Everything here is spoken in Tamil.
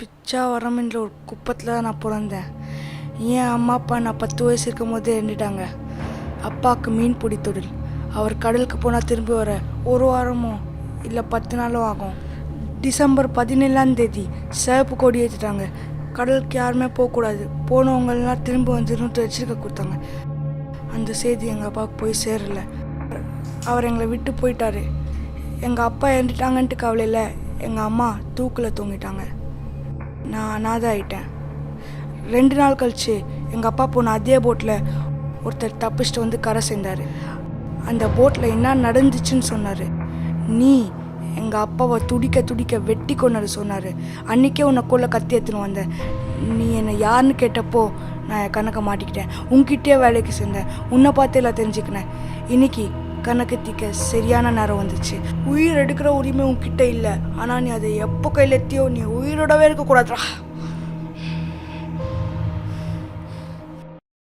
பிச்சாவரம்ன்ற ஒரு குப்பத்தில் தான் நான் பிறந்தேன். என் அம்மா அப்பா நான் 10 வயசு இருக்கும் போதே இறந்துட்டாங்க. அப்பாவுக்கு மீன் பிடி தொழில். அவர் கடலுக்கு போனால் திரும்பி வர ஒரு வாரமோ இல்லை 10 நாளோ ஆகும். டிசம்பர் 17ஆம் தேதி சிவப்பு கொடி ஏற்றிட்டாங்க. கடலுக்கு யாருமே போகக்கூடாது, போனவங்கெல்லாம் திரும்ப வந்துடும் எச்சரிக்கை கொடுத்தாங்க. அந்த செய்தி எங்கள் அப்பாவுக்கு போய் சேரலை. அவர் எங்களை விட்டு போயிட்டாரு. எங்கள் அப்பா இறந்துட்டாங்கன்ட்டு கவலையில் எங்கள் அம்மா தூக்கில் தூங்கிட்டாங்க. நான் அனாதை ஆகிட்டேன். 2 நாள் கழிச்சு எங்கள் அப்பா போன அதே போட்டில் ஒருத்தர் தப்பிச்சுட்டு வந்து கரை சேர்ந்தார். அந்த போட்டில் என்ன நடந்துச்சுன்னு சொன்னார். நீ எங்கள் அப்பாவை துடிக்க துடிக்க வெட்டி கொண்டாரு சொன்னார். அன்றைக்கே உன்னை கொள்ள கத்தி எடுத்துன்னு வந்தேன். நீ என்னை யாருன்னு கேட்டப்போ நான் என் கணக்கை மாட்டிக்கிட்டேன். உன்கிட்டே வேலைக்கு சேர்ந்தேன். உன்னை பார்த்து எல்லாம் தெரிஞ்சுக்கினேன். இன்னைக்கு கணக்கு தீக்க சரியான நேரம் வந்துச்சு. உயிர் எடுக்கிற உரிமை உன்கிட்ட இல்லை. ஆனால் நீ அதை எப்போ கையில் எத்தியோ நீ உயிரோடவே இருக்கக்கூடாதுடா.